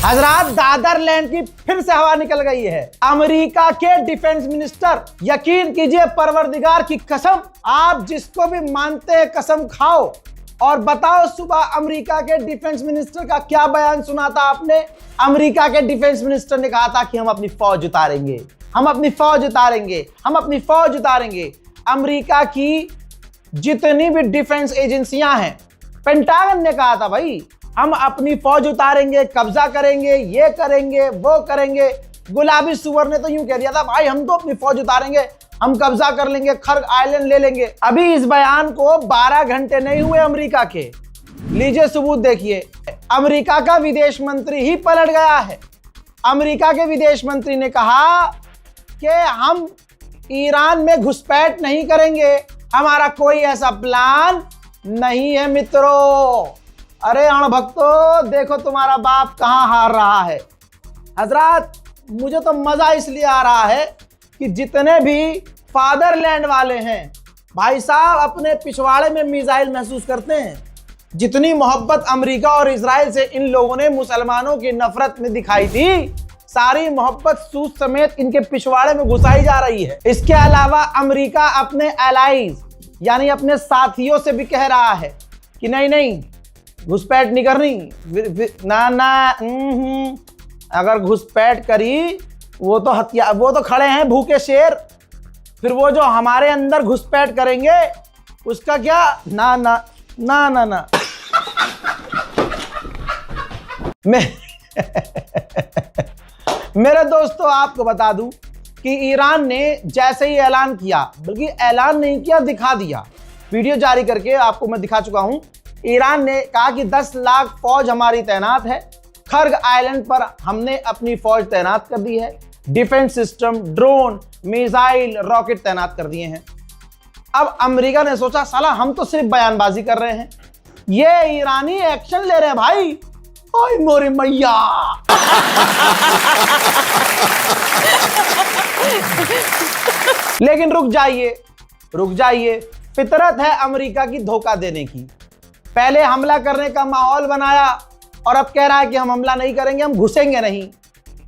हजरात, दादरलैंड की फिर से हवा निकल गई है। अमेरिका के डिफेंस मिनिस्टर, यकीन कीजिए परवरदिगार की कसम, आप जिसको भी मानते हैं कसम खाओ और बताओ सुबह अमेरिका के डिफेंस मिनिस्टर का क्या बयान सुना था आपने। अमेरिका के डिफेंस मिनिस्टर ने कहा था कि हम अपनी फौज उतारेंगे, हम अपनी फौज उतारेंगे, हम अपनी फौज उतारेंगे। अमेरिका की जितनी भी डिफेंस एजेंसियां हैं, पेंटागन ने कहा था भाई हम अपनी फौज उतारेंगे, कब्जा करेंगे, ये करेंगे, वो करेंगे। गुलाबी सुअर ने तो यूं कह दिया था भाई हम तो अपनी फौज उतारेंगे, हम कब्जा कर लेंगे, खर्ग आइलैंड ले लेंगे। अभी इस बयान को 12 घंटे नहीं हुए अमेरिका के, लीजिए सबूत देखिए। अमेरिका का विदेश मंत्री ही पलट गया है। अमेरिका के विदेश मंत्री ने कहा कि हम ईरान में घुसपैठ नहीं करेंगे, हमारा कोई ऐसा प्लान नहीं है मित्रों। अरे अणभक्तों, देखो तुम्हारा बाप कहां हार रहा है। हजरात, मुझे तो मजा इसलिए आ रहा है कि जितने भी फादरलैंड वाले हैं भाई साहब अपने पिछवाड़े में मिसाइल महसूस करते हैं। जितनी मोहब्बत अमेरिका और इजराइल से इन लोगों ने मुसलमानों की नफरत में दिखाई थी, सारी मोहब्बत सूद समेत इनके पिछवाड़े में घुसाई जा रही है। इसके अलावा अमेरिका अपने एलाइज यानी अपने साथियों से भी कह रहा है कि नहीं नहीं घुसपैठ नहीं करनी ना। अगर घुसपैठ करी वो तो खड़े हैं भूखे शेर, फिर वो जो हमारे अंदर घुसपैठ करेंगे उसका क्या? ना ना ना ना ना। मेरे दोस्तों, आपको बता दूं कि ईरान ने जैसे ही ऐलान किया, बल्कि ऐलान नहीं किया दिखा दिया, वीडियो जारी करके आपको मैं दिखा चुका हूं। ईरान ने कहा कि 10 लाख फौज हमारी तैनात है, खर्ग आइलैंड पर हमने अपनी फौज तैनात कर दी है, defence system, drone, missile, rocket तैनात कर दिए हैं। अब अमेरिका ने सोचा साला हम तो सिर्फ बयानबाजी कर रहे हैं, ये ईरानी एक्शन ले रहे हैं भाई। ओए मोरे मैया। लेकिन रुक जाइए, फितरत है अमेरिका की धोखा देने की। पहले हमला करने का माहौल बनाया और अब कह रहा है कि हम हमला नहीं करेंगे, हम घुसेंगे नहीं।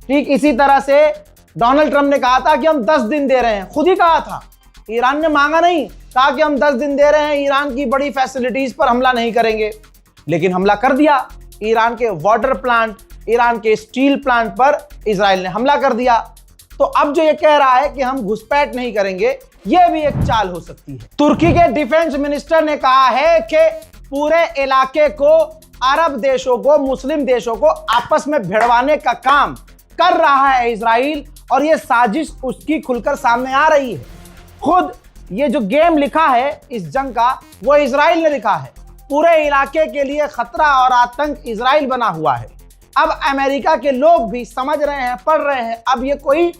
ठीक इसी तरह से डोनाल्ड ट्रंप ने कहा था कि हम 10 दिन दे रहे हैं, खुद ही कहा था, ईरान ने मांगा नहीं, कहा कि हम 10 दिन दे रहे हैं, ईरान की बड़ी फैसिलिटीज पर हमला नहीं करेंगे। लेकिन हमला कर दिया। ईरान के वाटर प्लांट, ईरान के स्टील प्लांट पर इजराइल ने हमला कर दिया। तो अब जो ये कह रहा है कि हम घुसपैठ नहीं करेंगे, यह भी एक चाल हो सकती है। तुर्की के डिफेंस मिनिस्टर ने कहा है कि पूरे इलाके को, अरब देशों को, मुस्लिम देशों को आपस में भिड़वाने का काम कर रहा है इजराइल, और यह साजिश उसकी खुलकर सामने आ रही है। खुद ये जो गेम लिखा है इस जंग का, वो इजराइल ने लिखा है। पूरे इलाके के लिए खतरा और आतंक इजराइल बना हुआ है। अब अमेरिका के लोग भी समझ रहे हैं, पढ़ रहे हैं। अब ये कोई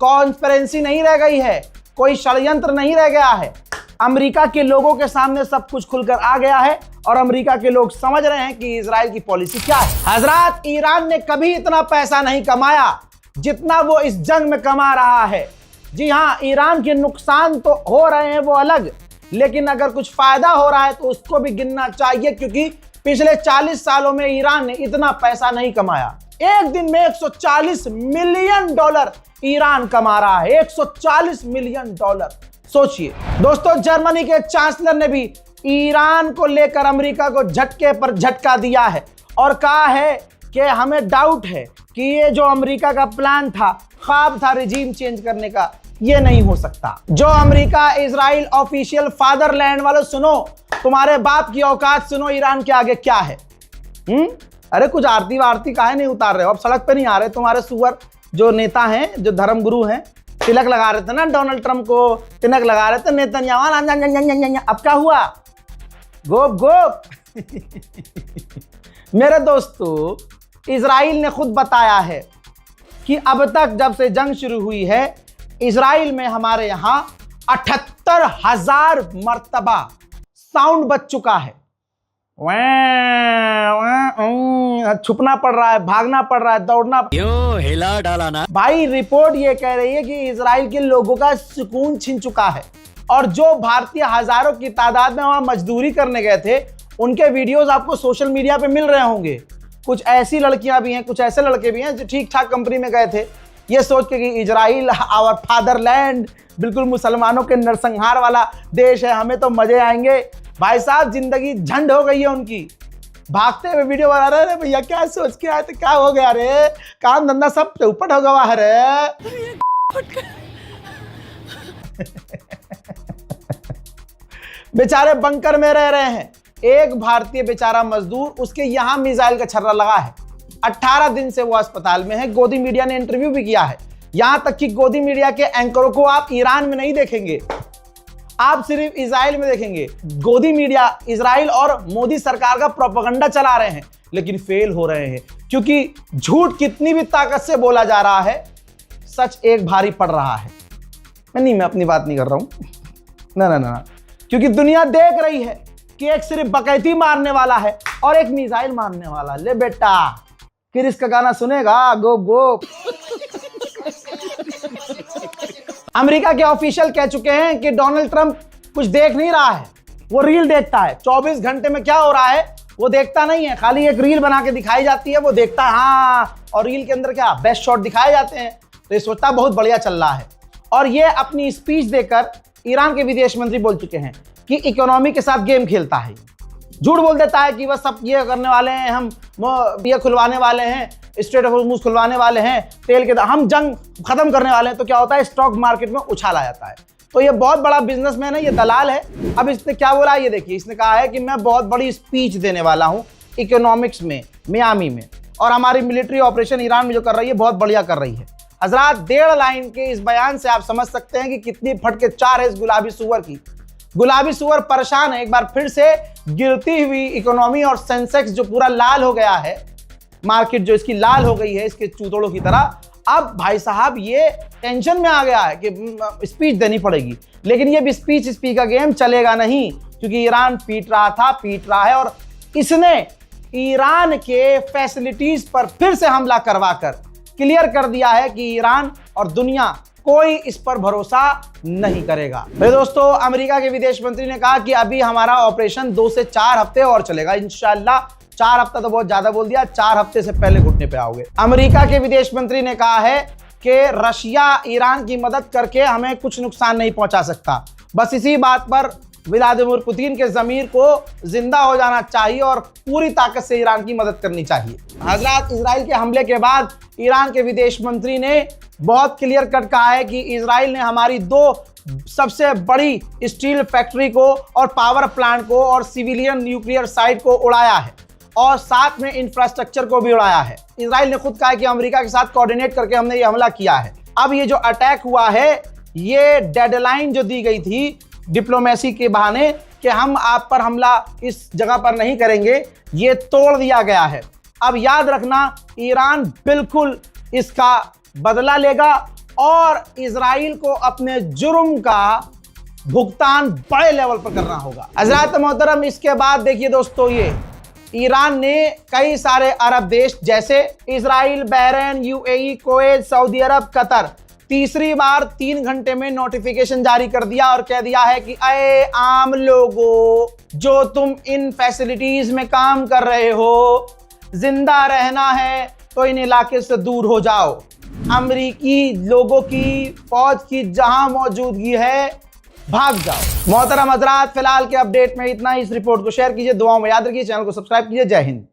कॉन्स्पिरेसी नहीं रह गई है, कोई षड्यंत्र नहीं रह गया है। अमेरिका के लोगों के सामने सब कुछ खुलकर आ गया है और अमेरिका के लोग समझ रहे हैं कि इजराइल की पॉलिसी क्या है। हजरात, ईरान ने कभी इतना पैसा नहीं कमाया जितना वो इस जंग में कमा रहा है। जी हाँ, ईरान के नुकसान तो हो रहे हैं वो अलग, लेकिन अगर कुछ फायदा हो रहा है तो उसको भी गिनना चाहिए, क्योंकि पिछले 40 सालों में ईरान ने इतना पैसा नहीं कमाया। एक दिन में $140 मिलियन ईरान कमा रहा है, $140 मिलियन। सोचिए दोस्तों, जर्मनी के चांसलर ने भी ईरान को लेकर अमेरिका को झटके पर झटका दिया है और कहा है कि हमें डाउट है कि ये जो अमेरिका का प्लान था, ख्वाब था रिजीम चेंज करने का, ये नहीं हो सकता। जो अमेरिका इजराइल ऑफिशियल फादरलैंड वालों, सुनो, तुम्हारे बाप की औकात सुनो, ईरान के आगे क्या है। अरे कुछ आरती वारती काहे नहीं उतार रहे हो? अब सड़क पे नहीं आ रहे तुम्हारे सुअर जो नेता हैं, जो धर्मगुरु हैं। तिलक लगा रहे थे ना डोनाल्ड ट्रंप को, तिलक लगा रहे थे नेतन्याहू। अब क्या हुआ? गोप गोप। मेरे दोस्तों, इजराइल ने खुद बताया है कि अब तक जब से जंग शुरू हुई है, इजराइल में हमारे यहां 78,000 मर्तबा साउंड बच चुका है। छुपना पड़ रहा है, भागना पड़ रहा है, दौड़ना, क्यों हिला डाला ना भाई। रिपोर्ट ये कह रही है कि इजराइल के लोगों का सुकून छिन चुका है और जो भारतीय हजारों की तादाद में वहां मजदूरी करने गए थे, उनके वीडियोस आपको सोशल मीडिया पे मिल रहे होंगे। कुछ ऐसी लड़कियां भी हैं, कुछ ऐसे लड़के भी हैं जो ठीक ठाक कंपनी में गए थे ये सोच के कि इजराइल आवर फादरलैंड, बिल्कुल मुसलमानों के नरसंहार वाला देश है, हमें तो मजे आएंगे। भाई साहब जिंदगी झंड हो गई है उनकी। भागते हुए वीडियो बना रहे रे भैया, क्या सोच के आए थे, क्या हो गया रे, काम धंधा सब चौपट हो गया है रे। बेचारे बंकर में रह रहे हैं। एक भारतीय बेचारा मजदूर, उसके यहां मिसाइल का छर्रा लगा है। 18 दिन से वो अस्पताल में है। गोदी मीडिया ने इंटरव्यू भी किया है। यहां तक कि गोदी मीडिया के एंकरों को आप ईरान में नहीं देखेंगे, आप सिर्फ इजराइल में देखेंगे। गोदी मीडिया इजराइल और मोदी सरकार का प्रोपेगेंडा चला रहे हैं, लेकिन फेल हो रहे हैं, क्योंकि झूठ कितनी भी ताकत से बोला जा रहा है, सच एक भारी पड़ रहा है। मैं अपनी बात नहीं कर रहा हूं, ना, क्योंकि दुनिया देख रही है कि एक सिर्फ बकैती मारने वाला है और एक मिसाइल मारने वाला। ले बेटा, फिर इसका गाना सुनेगा गो गो। अमेरिका के ऑफिशियल कह चुके हैं कि डोनाल्ड ट्रंप कुछ देख नहीं रहा है, वो रील देखता है। 24 घंटे में क्या हो रहा है वो देखता नहीं है, खाली एक रील बना के दिखाई जाती है, वो देखता है हाँ, और रील के अंदर क्या बेस्ट शॉट दिखाए जाते हैं, तो ये सोचता बहुत बढ़िया चल रहा है। और ये अपनी स्पीच देकर ईरान के विदेश मंत्री बोल चुके हैं कि इकोनॉमी के साथ गेम खेलता है। झूठ बोल देता है कि बस सब ये करने वाले हैं, हम ये खुलवाने वाले हैं, स्ट्रेट ऑफ हॉर्मुज़ खुलवाने वाले हैं, तेल के हम जंग खत्म करने वाले हैं। तो क्या होता है, स्टॉक मार्केट में उछाल आ जाता है। तो ये बहुत बड़ा बिजनेसमैन है, ये दलाल है। अब इसने क्या बोला ये देखिए, इसने कहा है कि मैं बहुत बड़ी स्पीच देने वाला हूं इकोनॉमिक्स में, मियामी में, और हमारी मिलिट्री ऑपरेशन ईरान में जो कर रही है बहुत बढ़िया कर रही है। हजरात, 1.5 लाइन के इस बयान से आप समझ सकते हैं कि कितनी फटके चार है इस गुलाबी सुअर की। गुलाबी सुअर परेशान है एक बार फिर से गिरती हुई इकोनॉमी और सेंसेक्स जो पूरा लाल हो गया है, मार्केट जो इसकी लाल हो गई है इसके चूतड़ों की तरह। अब भाई साहब ये टेंशन में आ गया है कि स्पीच देनी पड़ेगी, लेकिन ये भी स्पीच का गेम चलेगा नहीं, क्योंकि ईरान पीट रहा है और इसने ईरान के फैसिलिटीज पर फिर से हमला करवाकर क्लियर कर दिया है कि ईरान और दुनिया कोई इस पर भरोसा नहीं करेगा। मेरे दोस्तों, अमेरिका के विदेश मंत्री ने कहा कि अभी हमारा ऑपरेशन 2 से 4 हफ्ते और चलेगा इंशाल्लाह। 4 हफ्ता तो बहुत ज्यादा बोल दिया, 4 हफ्ते से पहले घुटने पे आओगे। अमेरिका के विदेश मंत्री ने कहा है कि रशिया ईरान की मदद करके हमें कुछ नुकसान नहीं पहुंचा सकता। बस इसी बात पर व्लादिमीर पुतिन के ज़मीर को जिंदा हो जाना चाहिए और पूरी ताकत से ईरान की मदद करनी चाहिए। हजरात, इजराइल के हमले के बाद ईरान के विदेश मंत्री ने बहुत क्लियर कट कहा है कि इजराइल ने हमारी 2 सबसे बड़ी स्टील फैक्ट्री को और पावर प्लांट को और सिविलियन न्यूक्लियर साइट को उड़ाया है और साथ में इंफ्रास्ट्रक्चर को भी उड़ाया है। इजराइल ने खुद कहा है कि अमेरिका के साथ कोऑर्डिनेट करके हमने ये हमला किया है। अब ये जो अटैक हुआ है, ये डेडलाइन जो दी गई थी डिप्लोमेसी के बहाने कि हम आप पर हमला इस जगह पर नहीं करेंगे, ये तोड़ दिया गया है। अब याद रखना, ईरान बिल्कुल इसका बदला लेगा और इजराइल को अपने जुर्म का भुगतान बड़े लेवल पर करना होगा। हज़रात मोहतरम, इसके बाद देखिए दोस्तों, ये ईरान ने कई सारे अरब देश जैसे Israel, Bahrain, UAE, Kuwait, Saudi Arab, Qatar तीसरी बार 3 घंटे में नोटिफिकेशन जारी कर दिया और कह दिया है कि अरे आम लोगों, जो तुम इन फैसिलिटीज में काम कर रहे हो, जिंदा रहना है तो इन इलाके से दूर हो जाओ। अमेरिकी लोगों की फौज की जहां मौजूदगी है, भाग जाओ। मोहतरम हजरात, फिलहाल के अपडेट में इतना ही। इस रिपोर्ट को शेयर कीजिए, दुआओं में याद रखिए, चैनल को सब्सक्राइब कीजिए। जय हिंद।